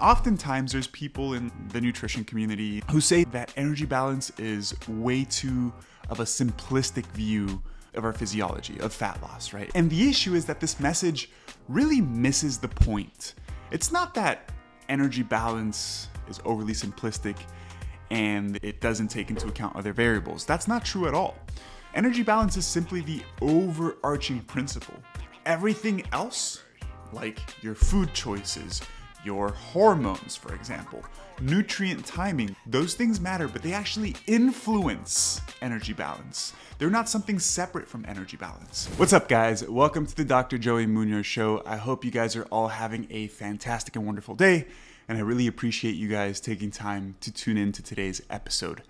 Oftentimes, there's people in the nutrition community who say that energy balance is way too of a simplistic view of our physiology, of fat loss, right? And the issue is that this message really misses the point. It's not that energy balance is overly simplistic and it doesn't take into account other variables. That's not true at all. Energy balance is simply the overarching principle. Everything else, like your food choices, your hormones, for example, nutrient timing, those things matter, but they actually influence energy balance. They're not something separate from energy balance. What's up, guys? Welcome to the Dr. Joey Munoz Show. I hope you guys are all having a fantastic and wonderful day, and I really appreciate you guys taking time to tune in to today's episode.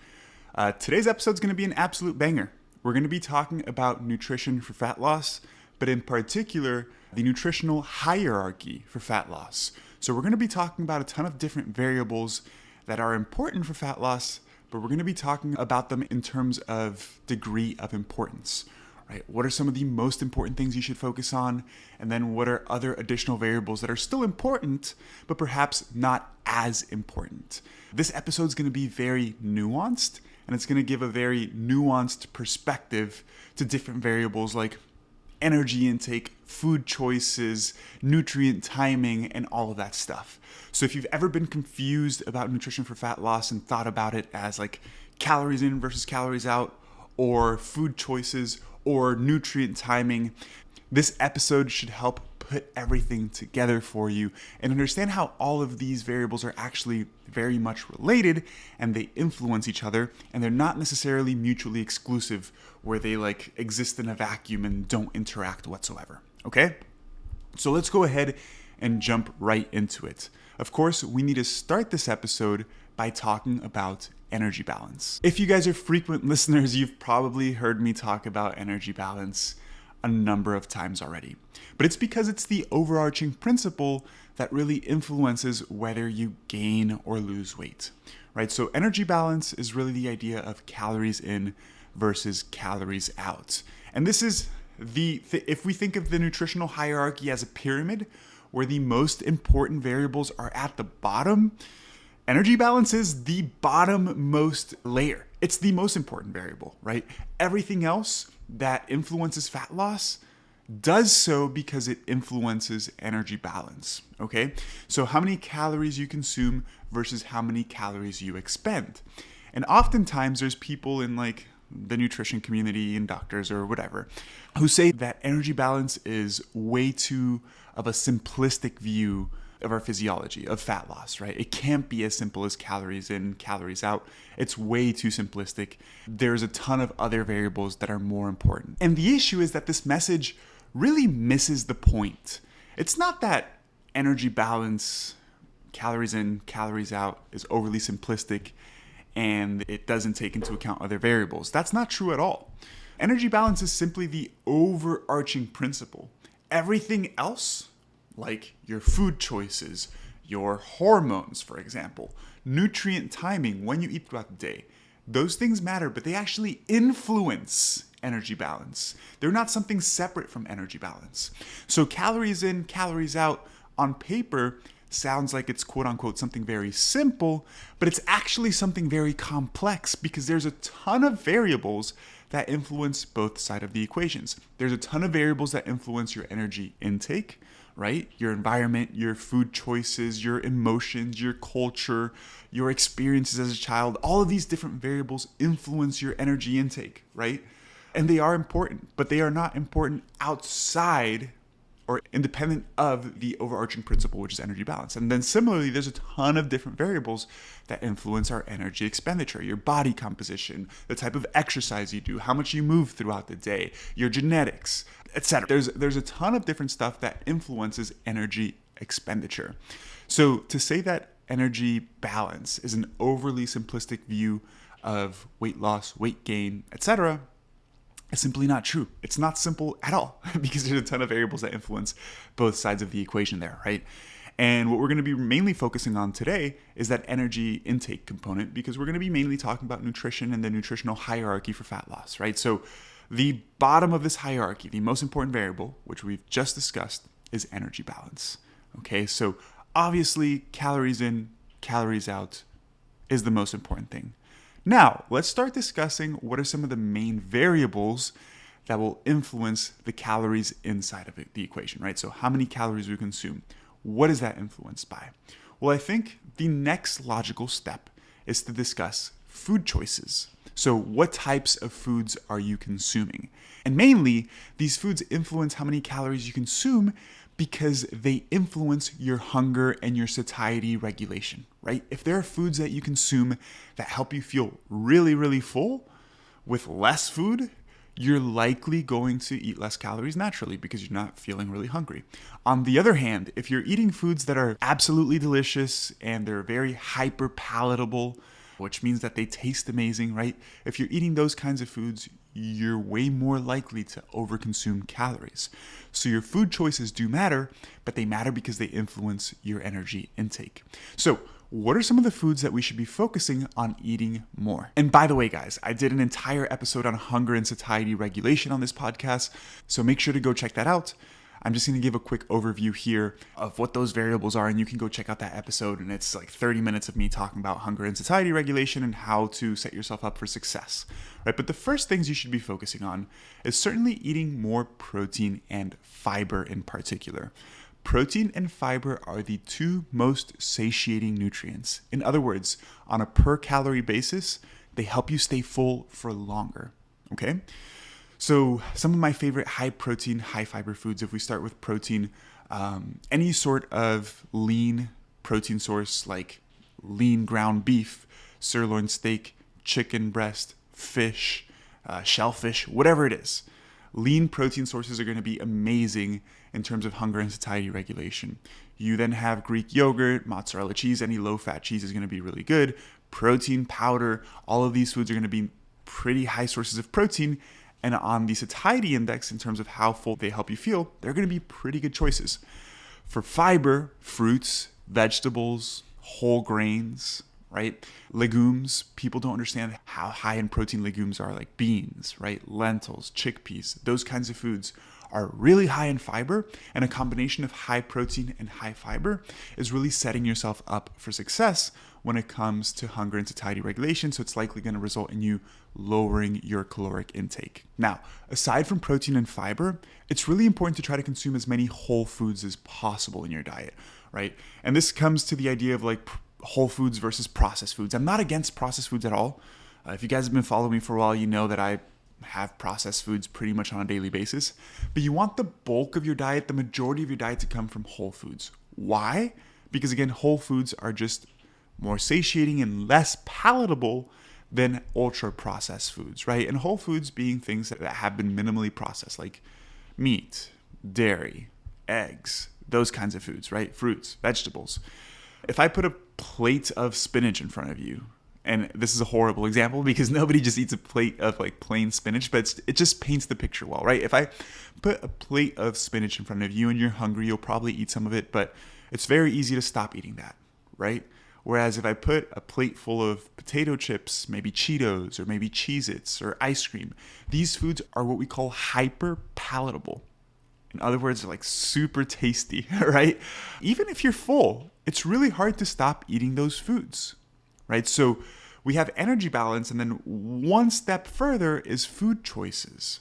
Today's episode is going to be an absolute banger. We're going to be talking about nutrition for fat loss, but in particular, the nutritional hierarchy for fat loss. So we're going to be talking about a ton of different variables that are important for fat loss, but we're going to be talking about them in terms of degree of importance, right? What are some of the most important things you should focus on? And then what are other additional variables that are still important, but perhaps not as important? This episode is going to be very nuanced, and it's going to give a very nuanced perspective to different variables like energy intake, food choices, nutrient timing, and all of that stuff. So if you've ever been confused about nutrition for fat loss and thought about it as like calories in versus calories out, or food choices, or nutrient timing, this episode should help put everything together for you and understand how all of these variables are actually very much related and they influence each other, and they're not necessarily mutually exclusive where they like exist in a vacuum and don't interact whatsoever. Okay? So let's go ahead and jump right into it. Of course, we need to start this episode by talking about energy balance. If you guys are frequent listeners, you've probably heard me talk about energy balance a number of times already. But it's because it's the overarching principle that really influences whether you gain or lose weight, right? So energy balance is really the idea of calories in versus calories out. And this is if we think of the nutritional hierarchy as a pyramid where the most important variables are at the bottom, energy balance is the bottom-most layer. It's the most important variable, right? Everything else that influences fat loss does so because it influences energy balance, okay? So how many calories you consume versus how many calories you expend. And oftentimes there's people in like the nutrition community and doctors or whatever who say that energy balance is way too of a simplistic view of our physiology, of fat loss, right? It can't be as simple as calories in, calories out. It's way too simplistic. There's a ton of other variables that are more important. And the issue is that this message really misses the point. It's not that energy balance, calories in, calories out, is overly simplistic and it doesn't take into account other variables. That's not true at all. Energy balance is simply the overarching principle. Everything else, like your food choices, your hormones, for example, nutrient timing, when you eat throughout the day, those things matter, but they actually influence energy balance. They're not something separate from energy balance. So calories in, calories out on paper sounds like it's quote unquote something very simple, but it's actually something very complex because there's a ton of variables that influence both sides of the equations. There's a ton of variables that influence your energy intake, right? Your environment, your food choices, your emotions, your culture, your experiences as a child. All of these different variables influence your energy intake, right? And they are important, but they are not important outside or independent of the overarching principle, which is energy balance. And then similarly, there's a ton of different variables that influence our energy expenditure, your body composition, the type of exercise you do, how much you move throughout the day, your genetics, etc. There's a ton of different stuff that influences energy expenditure. So to say that energy balance is an overly simplistic view of weight loss, weight gain, etc., is simply not true. It's not simple at all because there's a ton of variables that influence both sides of the equation there, right? And what we're going to be mainly focusing on today is that energy intake component because we're going to be mainly talking about nutrition and the nutritional hierarchy for fat loss, right? So the bottom of this hierarchy, the most important variable, which we've just discussed, is energy balance. Okay, so obviously calories in, calories out is the most important thing. Now, let's start discussing what are some of the main variables that will influence the calories inside of the equation, right? So how many calories we consume, what is that influenced by? Well, I think the next logical step is to discuss food choices. So what types of foods are you consuming? And mainly, these foods influence how many calories you consume because they influence your hunger and your satiety regulation, right? If there are foods that you consume that help you feel really, really full with less food, you're likely going to eat less calories naturally because you're not feeling really hungry. On the other hand, if you're eating foods that are absolutely delicious and they're very hyper palatable, which means that they taste amazing, right? If you're eating those kinds of foods, you're way more likely to overconsume calories. So your food choices do matter, but they matter because they influence your energy intake. So what are some of the foods that we should be focusing on eating more? And by the way, guys, I did an entire episode on hunger and satiety regulation on this podcast, so make sure to go check that out. I'm just going to give a quick overview here of what those variables are, and you can go check out that episode, and it's like 30 minutes of me talking about hunger and satiety regulation and how to set yourself up for success, right? But the first things you should be focusing on is certainly eating more protein and fiber in particular. Protein and fiber are the two most satiating nutrients. In other words, on a per calorie basis, they help you stay full for longer, okay? So some of my favorite high protein, high fiber foods, if we start with protein, any sort of lean protein source like lean ground beef, sirloin steak, chicken breast, fish, shellfish, whatever it is. Lean protein sources are going to be amazing in terms of hunger and satiety regulation. You then have Greek yogurt, mozzarella cheese, any low-fat cheese is going to be really good. Protein powder, all of these foods are going to be pretty high sources of protein. And on the satiety index, in terms of how full they help you feel, they're going to be pretty good choices. For fiber, fruits, vegetables, whole grains, right? Legumes, people don't understand how high in protein legumes are, like beans, right? Lentils, chickpeas, those kinds of foods are really high in fiber, and a combination of high protein and high fiber is really setting yourself up for success when it comes to hunger and satiety regulation. So it's likely going to result in you lowering your caloric intake. Now, aside from protein and fiber, it's really important to try to consume as many whole foods as possible in your diet, right? And this comes to the idea of like whole foods versus processed foods. I'm not against processed foods at all. If you guys have been following me for a while, you know that I have processed foods pretty much on a daily basis. But you want the bulk of your diet, the majority of your diet, to come from whole foods. Why? Because again, whole foods are just more satiating and less palatable than ultra processed foods, right? And whole foods being things that have been minimally processed, like meat, dairy, eggs, those kinds of foods, right? Fruits, vegetables. If I put a plate of spinach in front of you, and this is a horrible example because nobody just eats a plate of like plain spinach, but it just paints the picture well, right? If I put a plate of spinach in front of you and you're hungry, you'll probably eat some of it, but it's very easy to stop eating that, right? Whereas if I put a plate full of potato chips, maybe Cheetos or maybe Cheez-Its or ice cream, these foods are what we call hyper palatable. In other words, they're like super tasty, right? Even if you're full, it's really hard to stop eating those foods, right? So we have energy balance, and then one step further is food choices.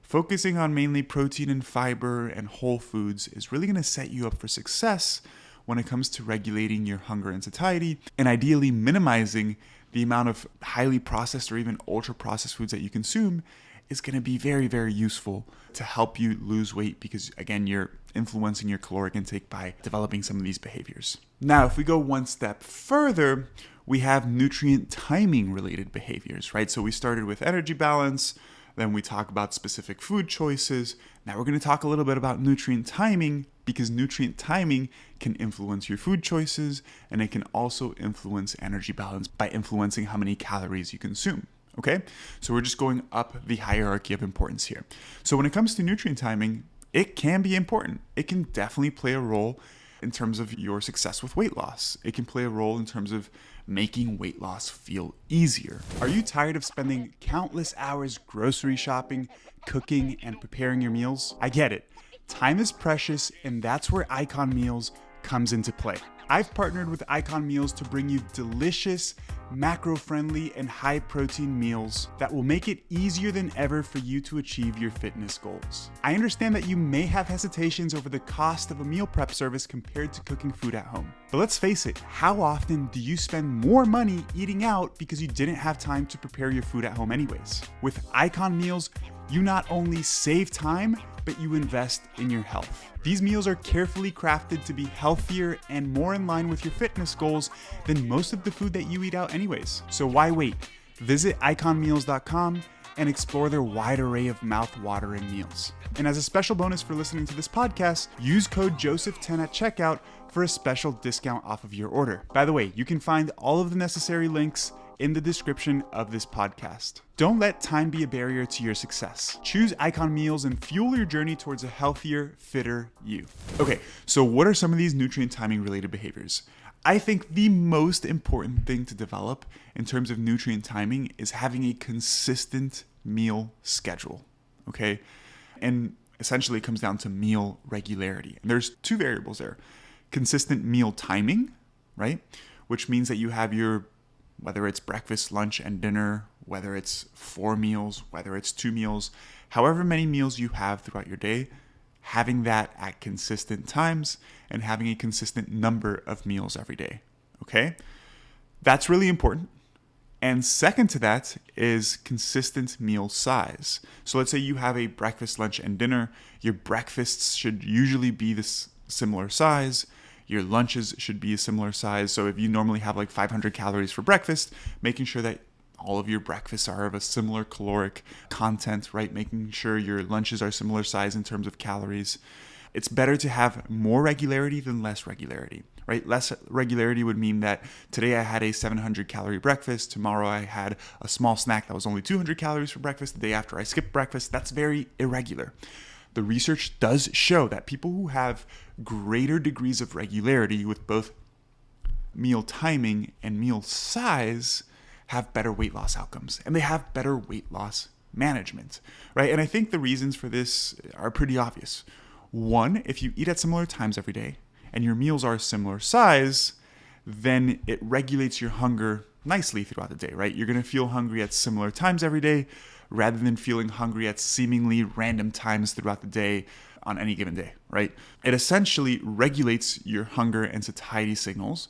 Focusing on mainly protein and fiber and whole foods is really going to set you up for success when it comes to regulating your hunger and satiety, and ideally minimizing the amount of highly processed or even ultra processed foods that you consume is going to be very, very useful to help you lose weight because, again, you're influencing your caloric intake by developing some of these behaviors. Now, if we go one step further, we have nutrient timing related behaviors, right? So we started with energy balance, then we talk about specific food choices. Now we're going to talk a little bit about nutrient timing because nutrient timing can influence your food choices, and it can also influence energy balance by influencing how many calories you consume. Okay, so we're just going up the hierarchy of importance here. So when it comes to nutrient timing, it can be important. It can definitely play a role in terms of your success with weight loss. It can play a role in terms of making weight loss feel easier. Are you tired of spending countless hours grocery shopping, cooking, and preparing your meals? I get it. Time is precious, and that's where Icon Meals comes into play. I've partnered with Icon Meals to bring you delicious, macro-friendly, and high-protein meals that will make it easier than ever for you to achieve your fitness goals. I understand that you may have hesitations over the cost of a meal prep service compared to cooking food at home. But let's face it, how often do you spend more money eating out because you didn't have time to prepare your food at home anyways? With Icon Meals, you not only save time, but you invest in your health. These meals are carefully crafted to be healthier and more in line with your fitness goals than most of the food that you eat out anyways. So why wait? Visit iconmeals.com and explore their wide array of mouth-watering meals. And as a special bonus for listening to this podcast, use code JOSEPH10 at checkout for a special discount off of your order. By the way, you can find all of the necessary links in the description of this podcast. Don't let time be a barrier to your success. Choose Icon Meals and fuel your journey towards a healthier, fitter you. Okay, so what are some of these nutrient timing related behaviors? I think the most important thing to develop in terms of nutrient timing is having a consistent meal schedule, okay? And essentially it comes down to meal regularity. And there's two variables there. Consistent meal timing, right? Which means that you have your, whether it's breakfast, lunch, and dinner, whether it's 4 meals, whether it's 2 meals, however many meals you have throughout your day, having that at consistent times and having a consistent number of meals every day, okay? That's really important. And second to that is consistent meal size. So let's say you have a breakfast, lunch, and dinner. Your breakfasts should usually be this similar size. Your lunches should be a similar size. So if you normally have like 500 calories for breakfast, making sure that all of your breakfasts are of a similar caloric content, right? Making sure your lunches are similar size in terms of calories. It's better to have more regularity than less regularity, right? Less regularity would mean that today I had a 700 calorie breakfast. Tomorrow I had a small snack that was only 200 calories for breakfast. The day after I skipped breakfast. That's very irregular. The research does show that people who have greater degrees of regularity with both meal timing and meal size have better weight loss outcomes, and they have better weight loss management, right? And I think the reasons for this are pretty obvious. One, if you eat at similar times every day and your meals are a similar size, then it regulates your hunger nicely throughout the day, right? You're going to feel hungry at similar times every day rather than feeling hungry at seemingly random times throughout the day on any given day, right? It essentially regulates your hunger and satiety signals,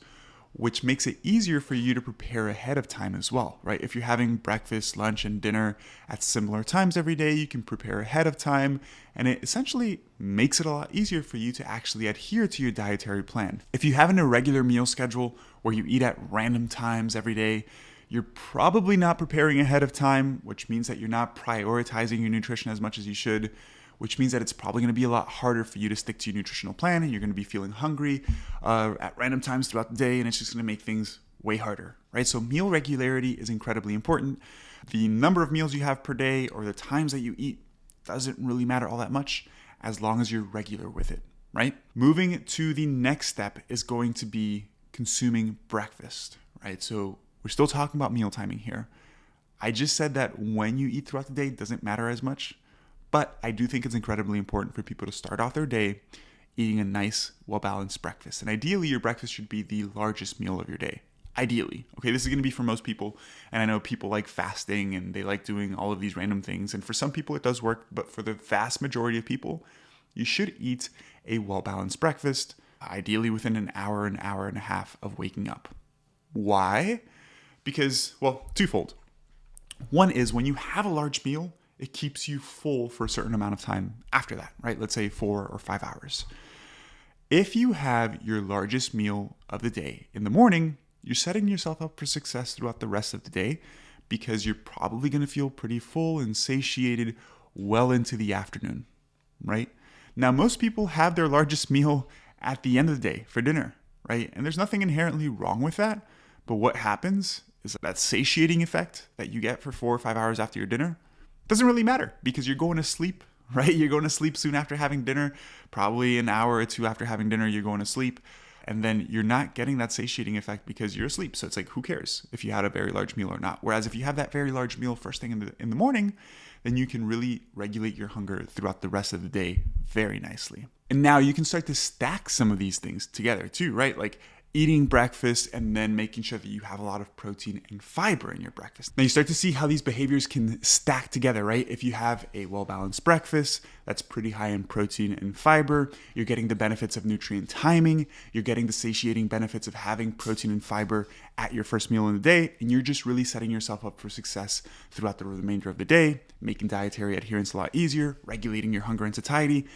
which makes it easier for you to prepare ahead of time as well, right? If you're having breakfast, lunch, and dinner at similar times every day, you can prepare ahead of time, and it essentially makes it a lot easier for you to actually adhere to your dietary plan. If you have an irregular meal schedule where you eat at random times every day, you're probably not preparing ahead of time, which means that you're not prioritizing your nutrition as much as you should, which means that it's probably going to be a lot harder for you to stick to your nutritional plan, and you're going to be feeling hungry at random times throughout the day, and it's just going to make things way harder, right? So meal regularity is incredibly important. The number of meals you have per day or the times that you eat doesn't really matter all that much as long as you're regular with it, right? Moving to the next step is going to be consuming breakfast, right? So we're still talking about meal timing here. I just said that when you eat throughout the day doesn't matter as much. But I do think it's incredibly important for people to start off their day eating a nice, well-balanced breakfast. And ideally, your breakfast should be the largest meal of your day. Ideally. Okay, this is going to be for most people. And I know people like fasting and they like doing all of these random things. And for some people, it does work. But for the vast majority of people, you should eat a well-balanced breakfast, ideally within an hour and a half of waking up. Why? Because, well, twofold. One is when you have a large meal, it keeps you full for a certain amount of time after that, right? Let's say 4 or 5 hours. If you have your largest meal of the day in the morning, you're setting yourself up for success throughout the rest of the day because you're probably going to feel pretty full and satiated well into the afternoon, right? Now, most people have their largest meal at the end of the day for dinner, right? And there's nothing inherently wrong with that. But what happens is that satiating effect that you get for 4 or 5 hours after your dinner doesn't really matter because you're going to sleep, right? You're going to sleep soon after having dinner, probably an hour or two after having dinner, you're going to sleep. And then you're not getting that satiating effect because you're asleep. So it's like, who cares if you had a very large meal or not? Whereas if you have that very large meal first thing in the morning, then you can really regulate your hunger throughout the rest of the day very nicely. And now you can start to stack some of these things together too, right? Like eating breakfast and then making sure that you have a lot of protein and fiber in your breakfast. Now you start to see how these behaviors can stack together, right? If you have a well-balanced breakfast that's pretty high in protein and fiber, you're getting the benefits of nutrient timing, you're getting the satiating benefits of having protein and fiber at your first meal in the day, and you're just really setting yourself up for success throughout the remainder of the day, making dietary adherence a lot easier, regulating your hunger and satiety,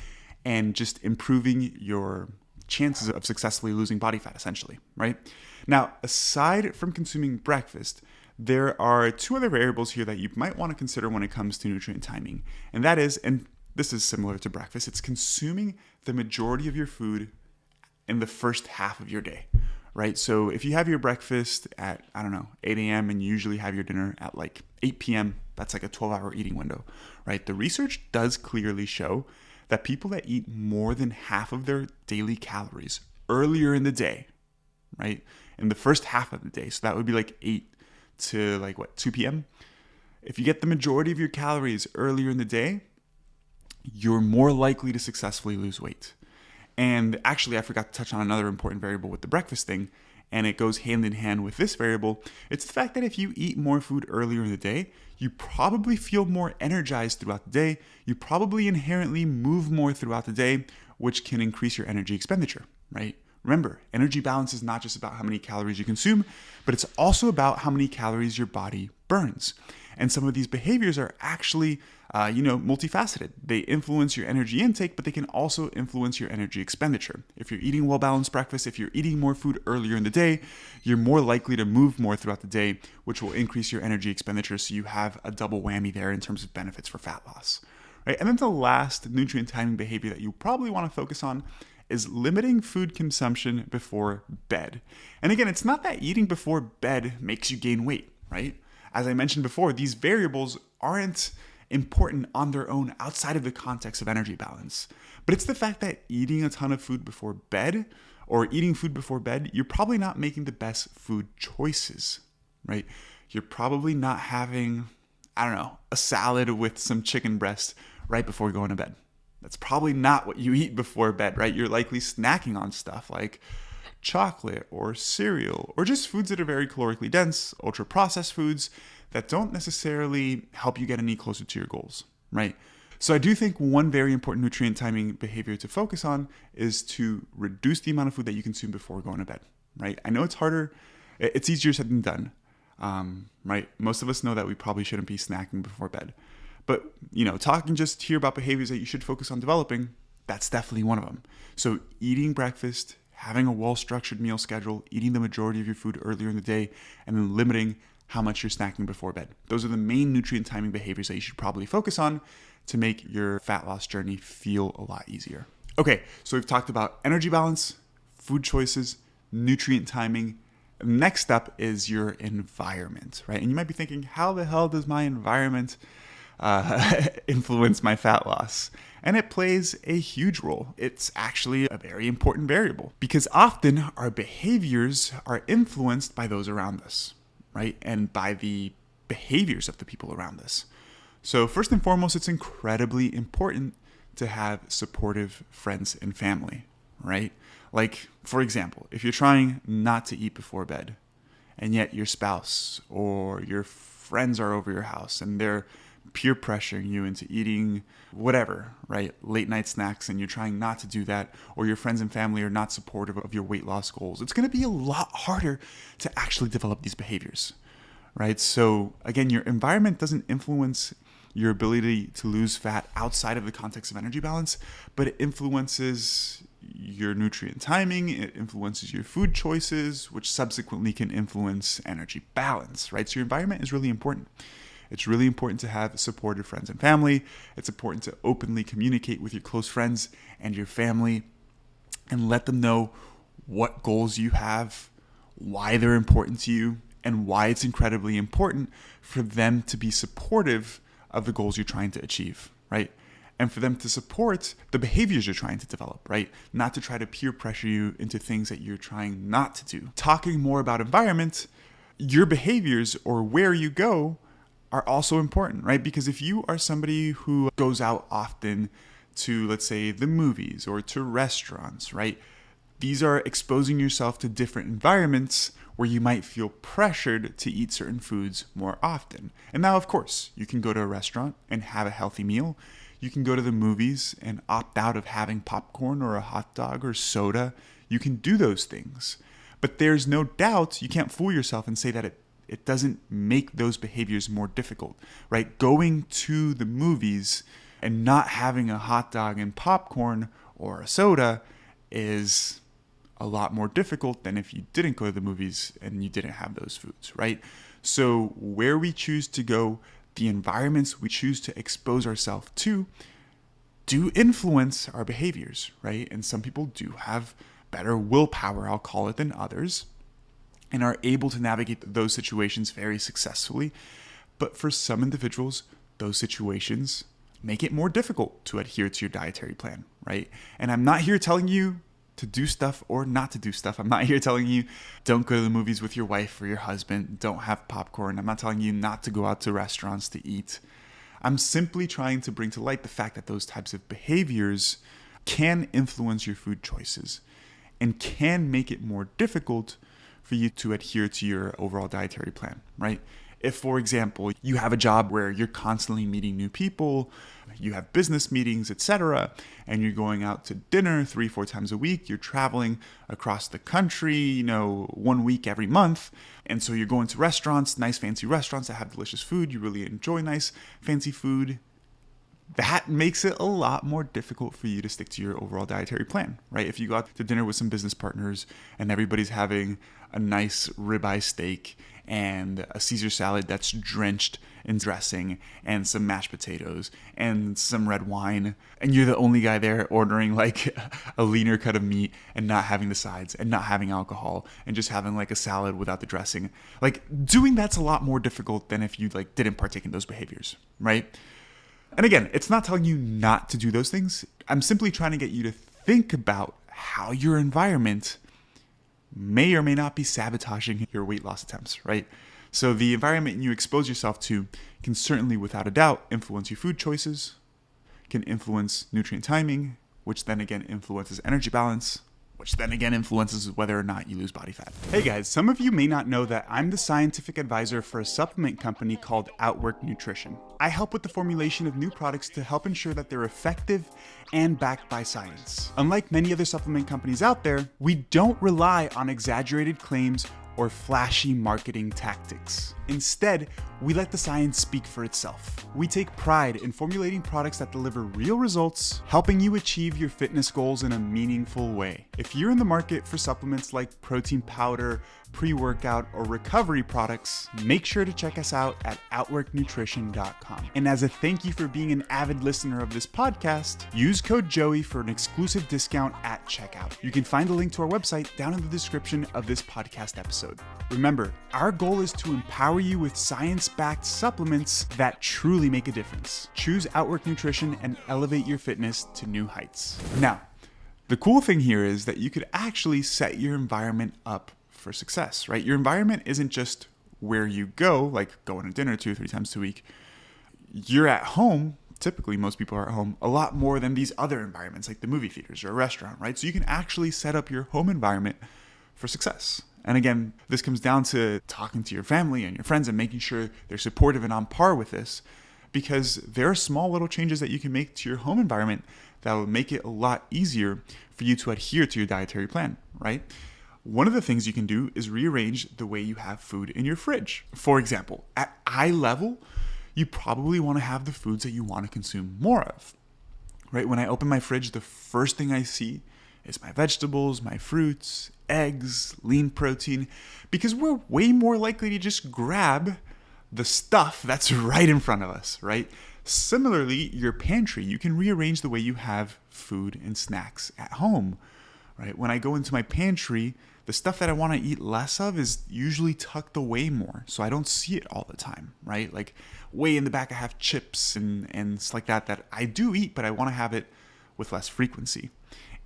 and just improving your chances of successfully losing body fat, essentially, right? Now, aside from consuming breakfast, there are two other variables here that you might want to consider when it comes to nutrient timing. And that is, and this is similar to breakfast, it's consuming the majority of your food in the first half of your day, right? So if you have your breakfast at, 8 a.m. and you usually have your dinner at like 8 p.m., that's like a 12-hour eating window, right? The research does clearly show that people that eat more than half of their daily calories earlier in the day, right, in the first half of the day, so that would be like 8 to 2 p.m. If you get the majority of your calories earlier in the day, you're more likely to successfully lose weight. And actually, I forgot to touch on another important variable with the breakfast thing, and it goes hand in hand with this variable. It's the fact that if you eat more food earlier in the day, you probably feel more energized throughout the day. You probably inherently move more throughout the day, which can increase your energy expenditure, right? Remember, energy balance is not just about how many calories you consume, but it's also about how many calories your body burns. And some of these behaviors are actually, multifaceted. They influence your energy intake, but they can also influence your energy expenditure. If you're eating well-balanced breakfast, if you're eating more food earlier in the day, you're more likely to move more throughout the day, which will increase your energy expenditure. So you have a double whammy there in terms of benefits for fat loss, right? And then the last nutrient timing behavior that you probably want to focus on is limiting food consumption before bed. And again, it's not that eating before bed makes you gain weight, right? As I mentioned before, these variables aren't important on their own outside of the context of energy balance. But it's the fact that eating a ton of food before bed or eating food before bed, you're probably not making the best food choices, right? You're probably not having, a salad with some chicken breast right before going to bed. That's probably not what you eat before bed, right? You're likely snacking on stuff like chocolate or cereal or just foods that are very calorically dense, ultra-processed foods that don't necessarily help you get any closer to your goals, right? So I do think one very important nutrient timing behavior to focus on is to reduce the amount of food that you consume before going to bed, right? I know it's harder. It's easier said than done, right? Most of us know that we probably shouldn't be snacking before bed. But, talking just here about behaviors that you should focus on developing, that's definitely one of them. So eating breakfast, having a well-structured meal schedule, eating the majority of your food earlier in the day, and then limiting how much you're snacking before bed. Those are the main nutrient timing behaviors that you should probably focus on to make your fat loss journey feel a lot easier. Okay, so we've talked about energy balance, food choices, nutrient timing. Next up is your environment, right? And you might be thinking, how the hell does my environment influence my fat loss? And it plays a huge role. It's actually a very important variable because often our behaviors are influenced by those around us, right? And by the behaviors of the people around us. So first and foremost, it's incredibly important to have supportive friends and family, right? Like, for example, if you're trying not to eat before bed and yet your spouse or your friends are over your house and they're peer pressuring you into eating whatever, right? Late night snacks, and you're trying not to do that, or your friends and family are not supportive of your weight loss goals, it's going to be a lot harder to actually develop these behaviors, right? So again, your environment doesn't influence your ability to lose fat outside of the context of energy balance, but it influences your nutrient timing, it influences your food choices, which subsequently can influence energy balance, right? So your environment is really important. It's really important to have supportive friends and family. It's important to openly communicate with your close friends and your family and let them know what goals you have, why they're important to you, and why it's incredibly important for them to be supportive of the goals you're trying to achieve, right? and for them to support the behaviors you're trying to develop, right? Not to try to peer pressure you into things that you're trying not to do. Talking more about environment, your behaviors or where you go are also important, right? Because if you are somebody who goes out often to, let's say, the movies or to restaurants, right? These are exposing yourself to different environments where you might feel pressured to eat certain foods more often. And now, of course, you can go to a restaurant and have a healthy meal. You can go to the movies and opt out of having popcorn or a hot dog or soda. You can do those things. But there's no doubt, you can't fool yourself and say that it doesn't make those behaviors more difficult, right? Going to the movies and not having a hot dog and popcorn or a soda is a lot more difficult than if you didn't go to the movies and you didn't have those foods, right? So where we choose to go, the environments we choose to expose ourselves to do influence our behaviors, right? And some people do have better willpower, I'll call it, than others, and are able to navigate those situations very successfully. But for some individuals, those situations make it more difficult to adhere to your dietary plan, right? And I'm not here telling you to do stuff or not to do stuff. I'm not here telling you don't go to the movies with your wife or your husband, don't have popcorn. I'm not telling you not to go out to restaurants to eat. I'm simply trying to bring to light the fact that those types of behaviors can influence your food choices and can make it more difficult for you to adhere to your overall dietary plan, right? If, for example, you have a job where you're constantly meeting new people, you have business meetings, etc., and you're going out to dinner 3-4 times a week, you're traveling across the country, 1 week every month, and so you're going to restaurants, nice fancy restaurants that have delicious food, you really enjoy nice fancy food, that makes it a lot more difficult for you to stick to your overall dietary plan, right? If you go out to dinner with some business partners and everybody's having a nice ribeye steak and a Caesar salad that's drenched in dressing and some mashed potatoes and some red wine, and you're the only guy there ordering like a leaner cut of meat and not having the sides and not having alcohol and just having like a salad without the dressing, like doing that's a lot more difficult than if you like didn't partake in those behaviors, right? And again, it's not telling you not to do those things. I'm simply trying to get you to think about how your environment may or may not be sabotaging your weight loss attempts, right? So the environment you expose yourself to can certainly, without a doubt, influence your food choices, can influence nutrient timing, which then again influences energy balance, which then again influences whether or not you lose body fat. Hey guys, some of you may not know that I'm the scientific advisor for a supplement company called Outwork Nutrition. I help with the formulation of new products to help ensure that they're effective and backed by science. Unlike many other supplement companies out there, we don't rely on exaggerated claims or flashy marketing tactics. Instead, we let the science speak for itself. We take pride in formulating products that deliver real results, helping you achieve your fitness goals in a meaningful way. If you're in the market for supplements like protein powder, pre-workout, or recovery products, make sure to check us out at outworknutrition.com. And as a thank you for being an avid listener of this podcast, use code Joey for an exclusive discount at checkout. You can find the link to our website down in the description of this podcast episode. Remember, our goal is to empower you with science-backed supplements that truly make a difference. Choose Outwork Nutrition and elevate your fitness to new heights. Now, the cool thing here is that you could actually set your environment up for success, right? Your environment isn't just where you go, like going to dinner 2 or 3 times a week. You're at home, typically most people are at home, a lot more than these other environments like the movie theaters or a restaurant, right? So you can actually set up your home environment for success. And again, this comes down to talking to your family and your friends and making sure they're supportive and on par with this, because there are small little changes that you can make to your home environment that will make it a lot easier for you to adhere to your dietary plan, right? One of the things you can do is rearrange the way you have food in your fridge. For example, at eye level, you probably want to have the foods that you want to consume more of, right? When I open my fridge, the first thing I see is my vegetables, my fruits, eggs, lean protein, because we're way more likely to just grab the stuff that's right in front of us, right? Similarly, your pantry, you can rearrange the way you have food and snacks at home, right? When I go into my pantry, the stuff that I want to eat less of is usually tucked away more, so I don't see it all the time, right? Like way in the back I have chips and stuff like that I do eat, but I want to have it with less frequency.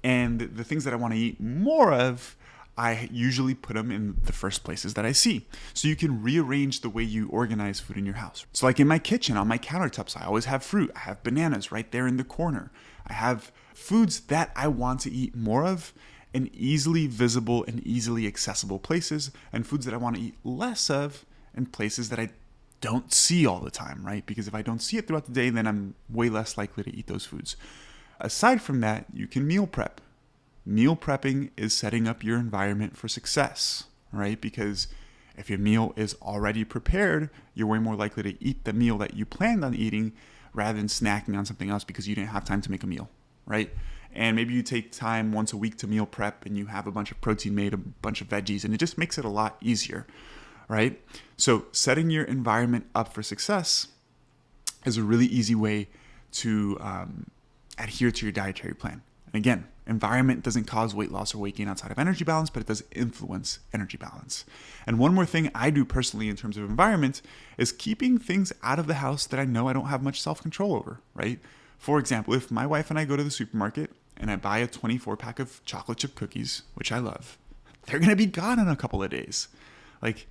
And the things that I want to eat more of, I usually put them in the first places that I see. So you can rearrange the way you organize food in your house. So like in my kitchen, on my countertops, I always have fruit. I have bananas right there in the corner. I have foods that I want to eat more of in easily visible and easily accessible places, and foods that I want to eat less of in places that I don't see all the time, right? Because if I don't see it throughout the day, then I'm way less likely to eat those foods. Aside from that, you can meal prep. Meal prepping is setting up your environment for success, right? Because if your meal is already prepared, you're way more likely to eat the meal that you planned on eating rather than snacking on something else because you didn't have time to make a meal, right? And maybe you take time once a week to meal prep and you have a bunch of protein made, a bunch of veggies, and it just makes it a lot easier, right? So setting your environment up for success is a really easy way to adhere to your dietary plan. And again, environment doesn't cause weight loss or weight gain outside of energy balance, but it does influence energy balance. And one more thing I do personally in terms of environment is keeping things out of the house that I know I don't have much self-control over, right? For example, if my wife and I go to the supermarket and I buy a 24-pack of chocolate chip cookies, which I love, they're going to be gone in a couple of days. Like,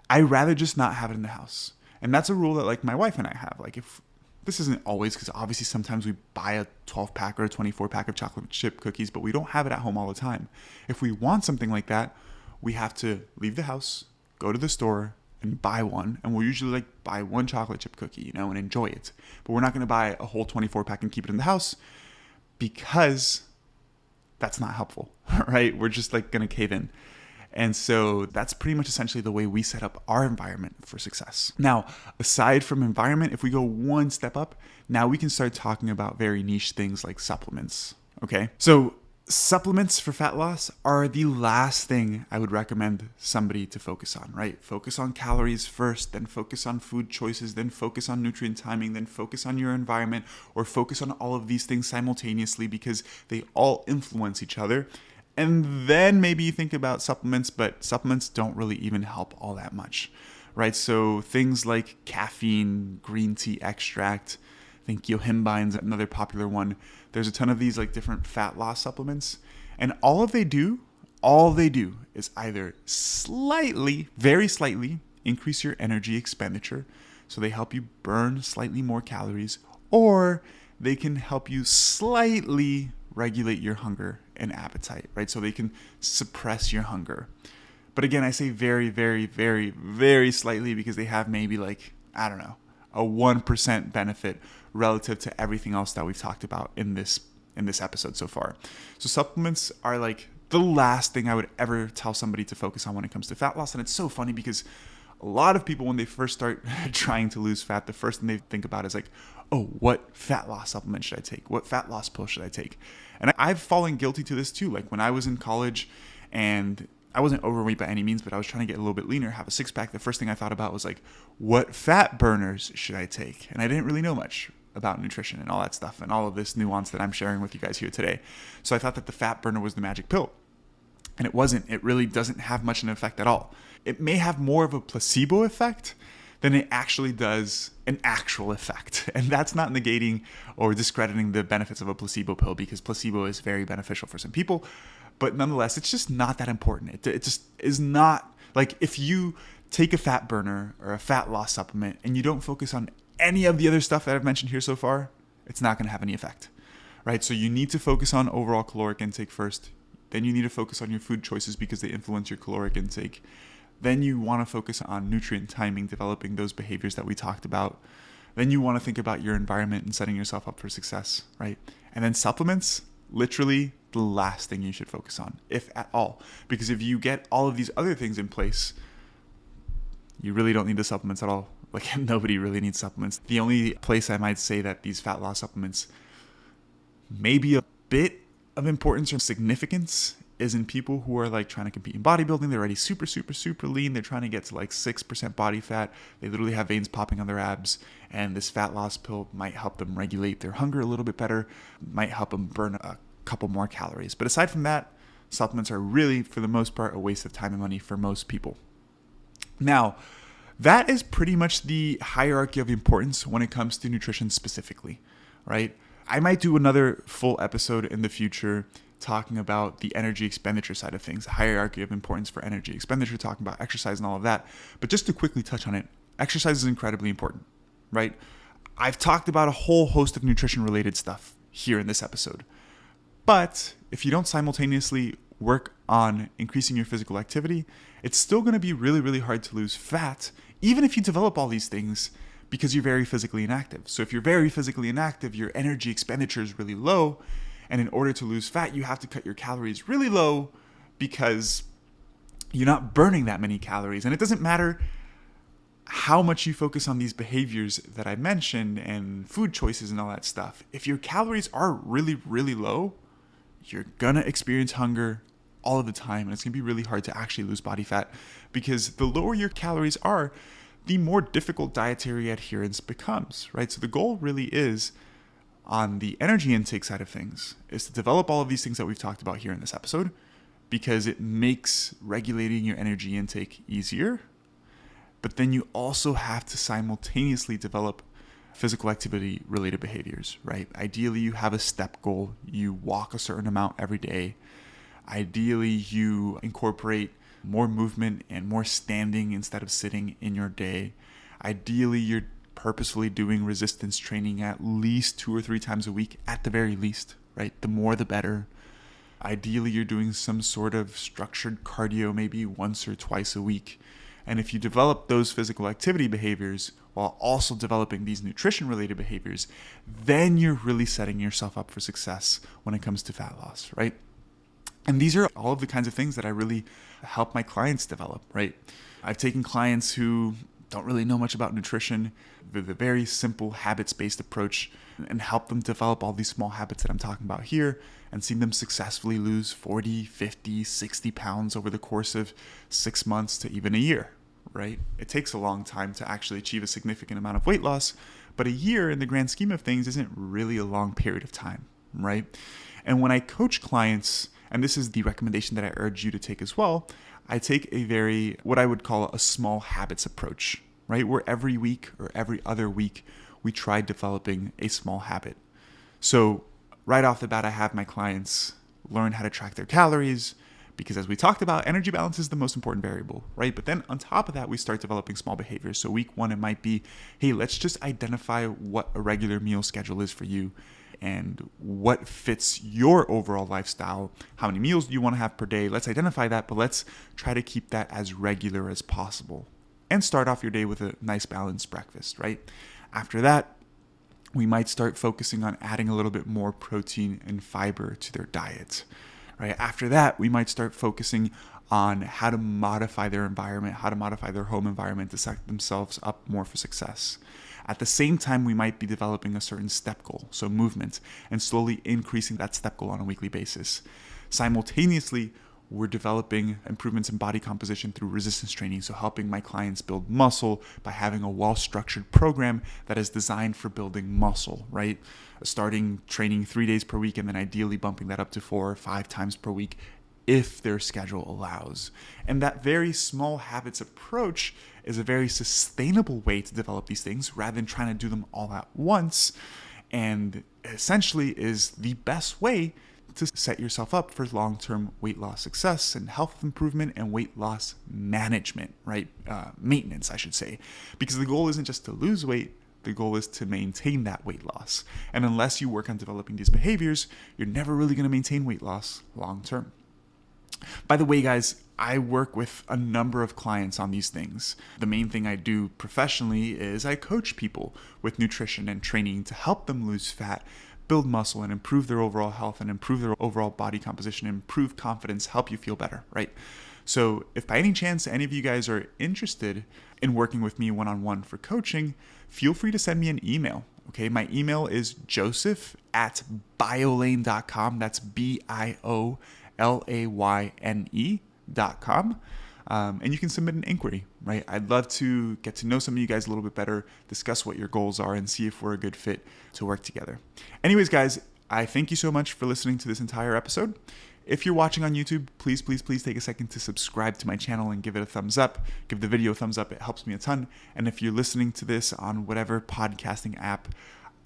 I'd rather just not have it in the house. And that's a rule that like my wife and I have. Like if this isn't always, because obviously sometimes we buy a 12-pack or a 24-pack of chocolate chip cookies, but we don't have it at home all the time. If we want something like that, we have to leave the house, go to the store, and buy one. And we'll usually like buy one chocolate chip cookie, and enjoy it. But we're not going to buy a whole 24-pack and keep it in the house because that's not helpful, right? We're just like going to cave in. And so that's pretty much essentially the way we set up our environment for success. Now, aside from environment, if we go one step up, now we can start talking about very niche things like supplements, okay? So supplements for fat loss are the last thing I would recommend somebody to focus on, right? Focus on calories first, then focus on food choices, then focus on nutrient timing, then focus on your environment, or focus on all of these things simultaneously because they all influence each other. And then maybe you think about supplements, but supplements don't really even help all that much, right? So things like caffeine, green tea extract, I think yohimbine's another popular one. There's a ton of these like different fat loss supplements. And all they do is either slightly, very slightly increase your energy expenditure. So they help you burn slightly more calories, or they can help you slightly regulate your hunger and appetite, right? So they can suppress your hunger. But again, I say very, very, very, very slightly because they have maybe like, I don't know, a 1% benefit relative to everything else that we've talked about in this episode so far. So supplements are like the last thing I would ever tell somebody to focus on when it comes to fat loss. And it's so funny because a lot of people, when they first start trying to lose fat, the first thing they think about is like, oh, what fat loss supplement should I take? What fat loss pill should I take? And I've fallen guilty to this too. Like when I was in college and I wasn't overweight by any means, but I was trying to get a little bit leaner, have a six-pack. The first thing I thought about was like, what fat burners should I take? And I didn't really know much about nutrition and all that stuff and all of this nuance that I'm sharing with you guys here today. So I thought that the fat burner was the magic pill. And it wasn't. It really doesn't have much of an effect at all. It may have more of a placebo effect than it actually does an actual effect. And that's not negating or discrediting the benefits of a placebo pill, because placebo is very beneficial for some people. But nonetheless, it's just not that important. It just is not, like if you take a fat burner or a fat loss supplement and you don't focus on any of the other stuff that I've mentioned here so far, it's not going to have any effect, right? So you need to focus on overall caloric intake first. Then you need to focus on your food choices because they influence your caloric intake. Then you want to focus on nutrient timing, developing those behaviors that we talked about. Then you want to think about your environment and setting yourself up for success, right? And then supplements, literally the last thing you should focus on, if at all. Because if you get all of these other things in place, you really don't need the supplements at all. Like nobody really needs supplements. The only place I might say that these fat loss supplements may be a bit of importance or significance is in people who are like trying to compete in bodybuilding. They're already super, super, super lean. They're trying to get to like 6% body fat. They literally have veins popping on their abs. And this fat loss pill might help them regulate their hunger a little bit better, might help them burn a couple more calories. But aside from that, Supplements are really, for the most part, a waste of time and money for most people. Now, that is pretty much the hierarchy of importance when it comes to nutrition specifically, right? I might do another full episode in the future talking about the energy expenditure side of things, the hierarchy of importance for energy expenditure, talking about exercise and all of that. But just to quickly touch on it, exercise is incredibly important, right? I've talked about a whole host of nutrition-related stuff here in this episode. But if you don't simultaneously work on increasing your physical activity, it's still going to be really, really hard to lose fat, even if you develop all these things, because you're very physically inactive. So if you're very physically inactive, your energy expenditure is really low. And in order to lose fat, you have to cut your calories really low because you're not burning that many calories. And it doesn't matter how much you focus on these behaviors that I mentioned and food choices and all that stuff. If your calories are really, really low, you're gonna experience hunger all of the time. And it's gonna be really hard to actually lose body fat because the lower your calories are, the more difficult dietary adherence becomes, right? So the goal really is, on the energy intake side of things, is to develop all of these things that we've talked about here in this episode because it makes regulating your energy intake easier. But then you also have to simultaneously develop physical activity related behaviors, right? Ideally, you have a step goal. You walk a certain amount every day. Ideally, you incorporate more movement and more standing instead of sitting in your day. Ideally, you're purposefully doing resistance training at least 2 or 3 times a week, at the very least, right? The more, the better. Ideally, you're doing some sort of structured cardio maybe once or twice a week. And if you develop those physical activity behaviors while also developing these nutrition-related behaviors, then you're really setting yourself up for success when it comes to fat loss, right? And these are all of the kinds of things that I really help my clients develop, right? I've taken clients who don't really know much about nutrition with a very simple habits-based approach and help them develop all these small habits that I'm talking about here and seen them successfully lose 40, 50, 60 pounds over the course of 6 months to even a year, right? It takes a long time to actually achieve a significant amount of weight loss, but a year in the grand scheme of things isn't really a long period of time, right? And when I coach clients, and this is the recommendation that I urge you to take as well, I take a very, what I would call a small habits approach, right? Where every week or every other week, we try developing a small habit. So right off the bat, I have my clients learn how to track their calories because as we talked about, energy balance is the most important variable, right? But then on top of that, we start developing small behaviors. So week 1, it might be, hey, let's just identify what a regular meal schedule is for you and what fits your overall lifestyle. How many meals do you want to have per day? Let's identify that, but let's try to keep that as regular as possible. And start off your day with a nice balanced breakfast, right? After that, we might start focusing on adding a little bit more protein and fiber to their diet, right? After that, we might start focusing on how to modify their environment, how to modify their home environment to set themselves up more for success. At the same time, we might be developing a certain step goal, so movement, and slowly increasing that step goal on a weekly basis. Simultaneously, we're developing improvements in body composition through resistance training, so helping my clients build muscle by having a well-structured program that is designed for building muscle, right? Starting training 3 days per week and then ideally bumping that up to 4 or 5 times per week if their schedule allows. And that very small habits approach is a very sustainable way to develop these things rather than trying to do them all at once, and essentially is the best way to set yourself up for long-term weight loss success and health improvement and weight loss management, right? Maintenance, I should say, because the goal isn't just to lose weight, the goal is to maintain that weight loss. And unless you work on developing these behaviors, you're never really going to maintain weight loss long-term. By the way, guys, I work with a number of clients on these things. The main thing I do professionally is I coach people with nutrition and training to help them lose fat, build muscle, and improve their overall health and improve their overall body composition, improve confidence, help you feel better, right? So if by any chance any of you guys are interested in working with me one-on-one for coaching, feel free to send me an email. Okay, my email is joseph@biolayne.com. That's BIOLAYNE.com. And you can submit an inquiry, right? I'd love to get to know some of you guys a little bit better, discuss what your goals are, and see if we're a good fit to work together. Anyways, guys, I thank you so much for listening to this entire episode. If you're watching on YouTube, please take a second to subscribe to my channel and give it a thumbs up. Give the video a thumbs up. It helps me a ton. And if you're listening to this on whatever podcasting app,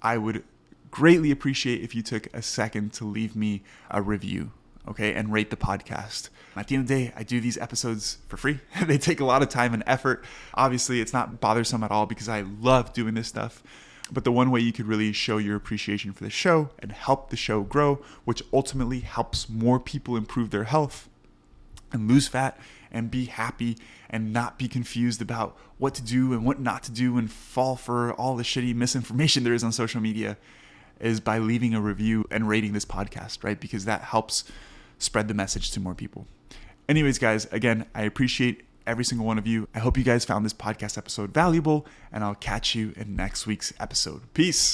I would greatly appreciate if you took a second to leave me a review, okay, and rate the podcast. At the end of the day, I do these episodes for free. They take a lot of time and effort. Obviously, it's not bothersome at all because I love doing this stuff. But the one way you could really show your appreciation for the show and help the show grow, which ultimately helps more people improve their health and lose fat and be happy and not be confused about what to do and what not to do and fall for all the shitty misinformation there is on social media, is by leaving a review and rating this podcast, right? Because that helps spread the message to more people. Anyways, guys, again, I appreciate every single one of you. I hope you guys found this podcast episode valuable, and I'll catch you in next week's episode. Peace.